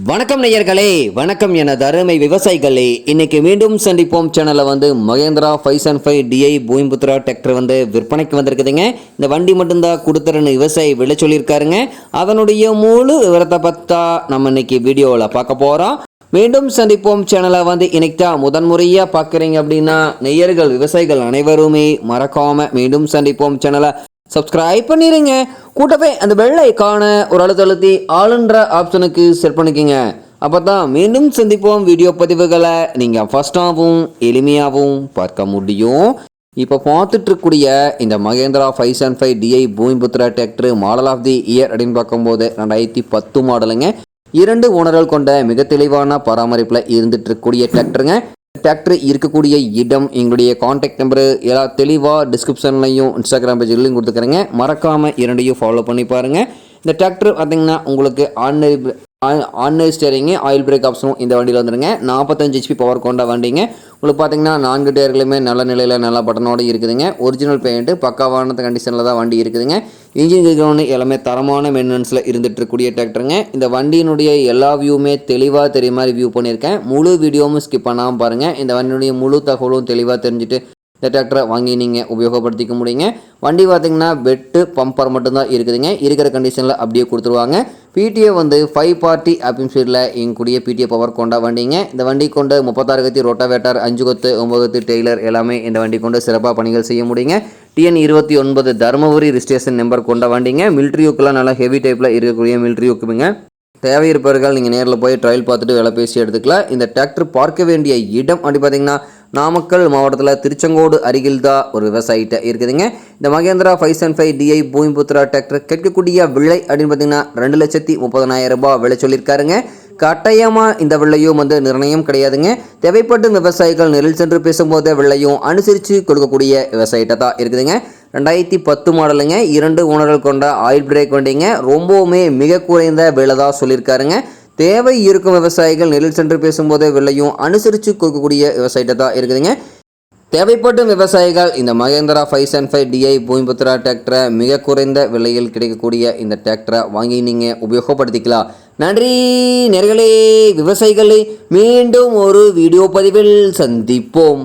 வணக்கம் நேயர்களே, வணக்கம் எனது அருமை விவசாயிகளே. இன்னைக்கு மீண்டும் சந்திப்போம் சேனலில் மகேந்திரா 575 டிஐ பூமிபுத்ரா டிராக்டர் விற்பனைக்கு வந்திருக்குதுங்க. இந்த வண்டி மட்டும்தான் கொடுத்துறன்னு விவசாயி விலை சொல்லியிருக்காருங்க. அதனுடைய முழு விவரத்தை பார்த்தா நம்ம இன்னைக்கு வீடியோவில் பார்க்க போகிறோம். மீண்டும் சந்திப்போம் சேனலை இன்னைக்கு தான் முதன்முறையாக பார்க்குறீங்க அப்படின்னா நேயர்கள் விவசாயிகள் அனைவருமே மறக்காம மீண்டும் சந்திப்போம் சேனலை சப்ஸ்கிரைப் பண்ணிடுங்க. கூட்டவே அந்த பெல் ஐகான ஒரு அழுத்தி ஆளுன்ற ஆப்ஷனுக்கு செட் பண்ணிக்கோங்க. அப்போ தான் மீண்டும் சந்திப்போம் வீடியோ பதிவுகளை நீங்கள் ஃபஸ்ட்டாகவும் எளிமையாகவும் பார்க்க முடியும். இப்போ பார்த்துட்டு இருக்கக்கூடிய இந்த Mahindra 575 DI Bhoomiputra tractor model of the year அப்படின்னு பார்க்கும்போது 2010 மாடலுங்க. 2 ஓனர்கள் கொண்ட மிக தெளிவான பராமரிப்பில் இருந்துட்டு இருக்கக்கூடிய டிராக்டருங்க. டிராக்டர் இருக்கக்கூடிய இடம், எங்களுடைய காண்டாக்ட் நம்பரு எல்லாம் தெளிவாக டிஸ்கிரிப்ஷன்லையும் இன்ஸ்டாகிராம் பேஜ்லையும் கொடுத்துக்கிறேங்க. மறக்காமல் இரண்டையும் ஃபாலோ பண்ணி பாருங்கள். இந்த டிராக்டர் பார்த்திங்கன்னா உங்களுக்கு ஆன்லைன் ஸ்டேரிங்கு, ஆயில் பிரேக் ஆப்ஷனும் இந்த வண்டியில் வந்துடுங்க. 45 HP பவர் கொண்ட வண்டிங்க. உங்களுக்கு பார்த்தீங்கன்னா 4 டயர்களுமே நல்ல நிலையில் நல்ல பட்டனோடு இருக்குதுங்க. ஒரிஜினல் பெயிண்ட்டு பக்காவான கண்டிஷனில் தான் வண்டி இருக்குதுங்க. இன்ஜின் கிரவுண்டு எல்லாமே தரமான மெயின்டெனன்ஸில் இருந்துட்டு இருக்கக்கூடிய டிராக்டருங்க. இந்த வண்டியினுடைய எல்லா வியூவுமே தெளிவாக தெரிய மாதிரி வியூ பண்ணியிருக்கேன். முழு வீடியோவும் ஸ்கிப் பண்ணாமல் பாருங்கள். இந்த வண்டியுடைய முழு தகவலும் தெளிவாக தெரிஞ்சுட்டு இந்த டிராக்டரை வாங்கி நீங்கள் உபயோகப்படுத்திக்க முடியுங்க. வண்டி பார்த்திங்கன்னா பெட்டு பம்பர் மட்டும்தான் இருக்குதுங்க. இருக்கிற கண்டிஷனில் அப்படியே கொடுத்துருவாங்க. பிடிஏ 5 பார்ட்டி ஆப்பிங் ஸ்பீடில் எங்கூடிய பிடிஏ பவர் கொண்ட வண்டிங்க. இந்த வண்டி கொண்டு 36 கத்தி ரோட்டாவேட்டர், 5 கொத்து 9 கொத்து டெய்லர் எல்லாமே இந்த வண்டி கொண்டு சிறப்பாக பணிகள் செய்ய முடியுங்க. TN 29 தருமபுரி ரிஜிஸ்ட்ரேஷன் நம்பர் கொண்ட வண்டிங்க. மிலிட்ரி யூக்கெலாம் நல்லா ஹெவி டைப்பில் இருக்கக்கூடிய மிலிட்ரி யூக்குங்க. தேவை இருப்பவர்கள் நீங்கள் நேரில் போய் ட்ரையல் பார்த்துட்டு விலை பேசி எடுத்துக்கலாம். இந்த டிராக்டர் பார்க்க வேண்டிய இடம் அப்படி பார்த்திங்கன்னா நாமக்கல் மாவட்டத்தில் திருச்செங்கோடு அருகில் தான் ஒரு விவசாயிட்ட இருக்குதுங்க. இந்த மகேந்திரா 575 டிஐ பூமிபுத்ரா டிராக்டர் கேட்கக்கூடிய விலை அப்படின்னு பார்த்தீங்கன்னா 2,30,000 ரூபாய் விலை சொல்லியிருக்காருங்க. கட்டாயமாக இந்த விலையும் நிர்ணயம் கிடையாதுங்க. தேவைப்பட்டு விவசாயிகள் நேரில் சென்று பேசும்போது விலையும் அனுசரித்து கொடுக்கக்கூடிய விவசாயிட்ட தான் இருக்குதுங்க. 2010 மாடலுங்க. 2 ஓனர்கள் கொண்ட ஆயில் பிரேக் வண்டிங்க. ரொம்பவுமே மிக குறைந்த விலை தான் சொல்லியிருக்காருங்க. தேவை இருக்கும் விவசாயிகள் நேரில் சென்று பேசும்போது விலையும் அனுசரித்து கொடுக்கக்கூடிய விவசாயிட்ட தான் இருக்குதுங்க. தேவைப்படும் விவசாயிகள் இந்த மகேந்திரா 575 டிஐ பூமிபுத்ரா டிராக்டரை மிக குறைந்த விலையில் கிடைக்கக்கூடிய இந்த டிராக்டரை வாங்கி நீங்கள் உபயோகப்படுத்திக்கலாம். நன்றி நேயர்களே, விவசாயிகளே. மீண்டும் ஒரு வீடியோ பதிவில் சந்திப்போம்.